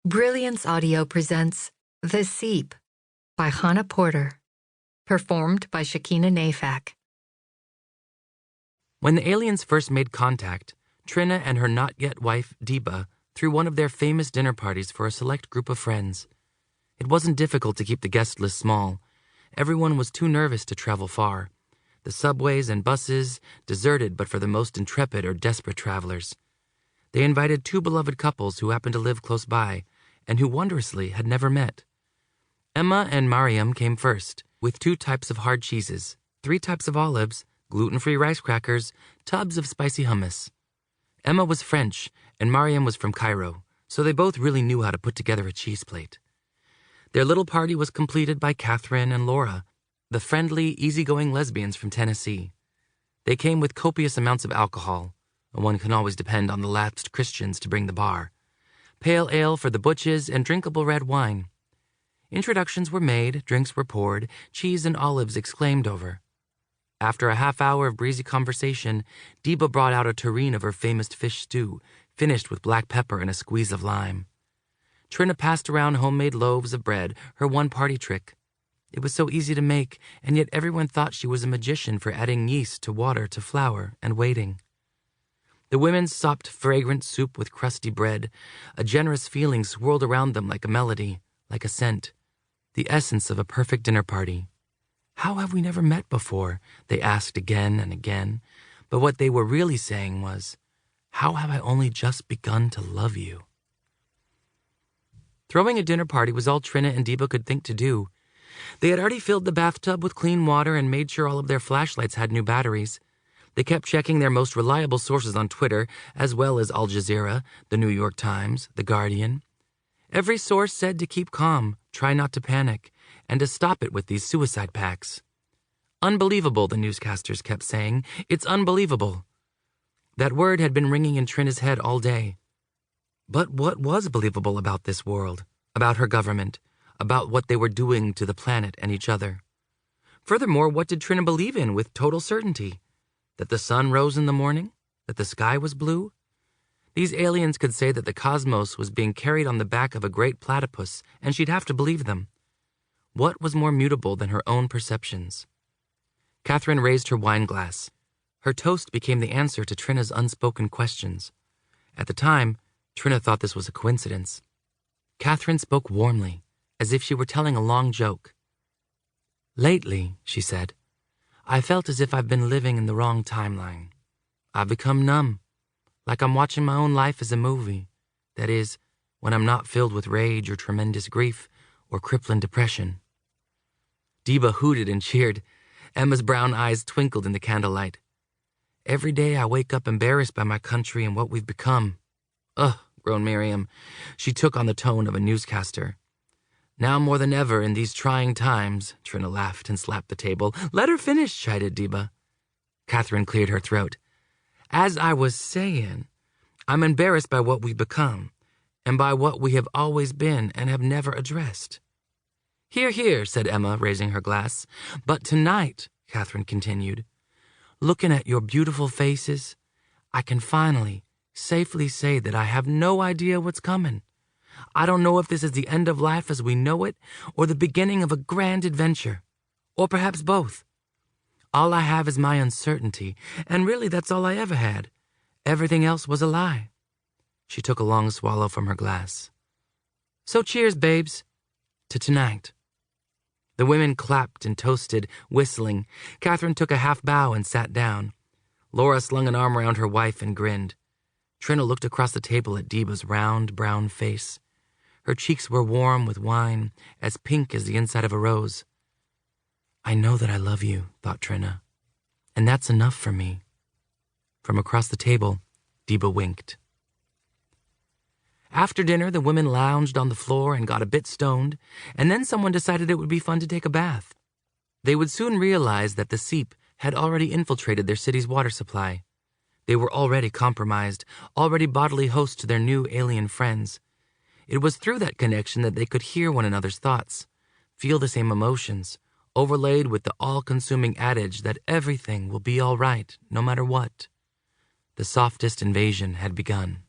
Brilliance Audio presents The Seep by Chana Porter, performed by Shakina Nafak. When the aliens first made contact, Trina and her not-yet wife, Diba, threw one of their famous dinner parties for a select group of friends. It wasn't difficult to keep the guest list small. Everyone was too nervous to travel far. The subways and buses deserted but for the most intrepid or desperate travelers. They invited two beloved couples who happened to live close by and who wondrously had never met. Emma and Mariam came first, with 2 types of hard cheeses, 3 types of olives, gluten-free rice crackers, tubs of spicy hummus. Emma was French and Mariam was from Cairo, so they both really knew how to put together a cheese plate. Their little party was completed by Catherine and Laura, the friendly, easygoing lesbians from Tennessee. They came with copious amounts of alcohol. One can always depend on the lapsed Christians to bring the bar. Pale ale for the butches and drinkable red wine. Introductions were made, drinks were poured, cheese and olives exclaimed over. After a half hour of breezy conversation, Diba brought out a tureen of her famous fish stew, finished with black pepper and a squeeze of lime. Trina passed around homemade loaves of bread, her one party trick. It was so easy to make, and yet everyone thought she was a magician for adding yeast to water to flour and waiting. The women sopped fragrant soup with crusty bread. A generous feeling swirled around them like a melody, like a scent, the essence of a perfect dinner party. How have we never met before? They asked again and again. But what they were really saying was, how have I only just begun to love you? Throwing a dinner party was all Trina and Diba could think to do. They had already filled the bathtub with clean water and made sure all of their flashlights had new batteries. They kept checking their most reliable sources on Twitter, as well as Al Jazeera, the New York Times, The Guardian. Every source said to keep calm, try not to panic, and to stop it with these suicide pacts. Unbelievable, the newscasters kept saying. It's unbelievable. That word had been ringing in Trina's head all day. But what was believable about this world, about her government, about what they were doing to the planet and each other? Furthermore, what did Trina believe in with total certainty? That the sun rose in the morning? That the sky was blue? These aliens could say that the cosmos was being carried on the back of a great platypus, and she'd have to believe them. What was more mutable than her own perceptions? Catherine raised her wine glass. Her toast became the answer to Trina's unspoken questions. At the time, Trina thought this was a coincidence. Catherine spoke warmly, as if she were telling a long joke. Lately, she said, I felt as if I've been living in the wrong timeline. I've become numb, like I'm watching my own life as a movie. That is, when I'm not filled with rage or tremendous grief or crippling depression. Diba hooted and cheered. Emma's brown eyes twinkled in the candlelight. Every day I wake up embarrassed by my country and what we've become. Ugh, groaned Miriam. She took on the tone of a newscaster. Now more than ever in these trying times, Trina laughed and slapped the table. Let her finish, chided Diba. Catherine cleared her throat. As I was saying, I'm embarrassed by what we've become, and by what we have always been and have never addressed. Hear, hear, said Emma, raising her glass. But tonight, Catherine continued, looking at your beautiful faces, I can finally, safely say that I have no idea what's coming. I don't know if this is the end of life as we know it, or the beginning of a grand adventure, or perhaps both. All I have is my uncertainty, and really that's all I ever had. Everything else was a lie. She took a long swallow from her glass. So cheers, babes, to tonight. The women clapped and toasted, whistling. Catherine took a half bow and sat down. Laura slung an arm around her wife and grinned. Trina looked across the table at Diba's round, brown face. Her cheeks were warm with wine, as pink as the inside of a rose. I know that I love you, thought Trina, and that's enough for me. From across the table, Diba winked. After dinner, the women lounged on the floor and got a bit stoned, and then someone decided it would be fun to take a bath. They would soon realize that the Seep had already infiltrated their city's water supply. They were already compromised, already bodily hosts to their new alien friends. It was through that connection that they could hear one another's thoughts, feel the same emotions, overlaid with the all-consuming adage that everything will be all right, no matter what. The softest invasion had begun.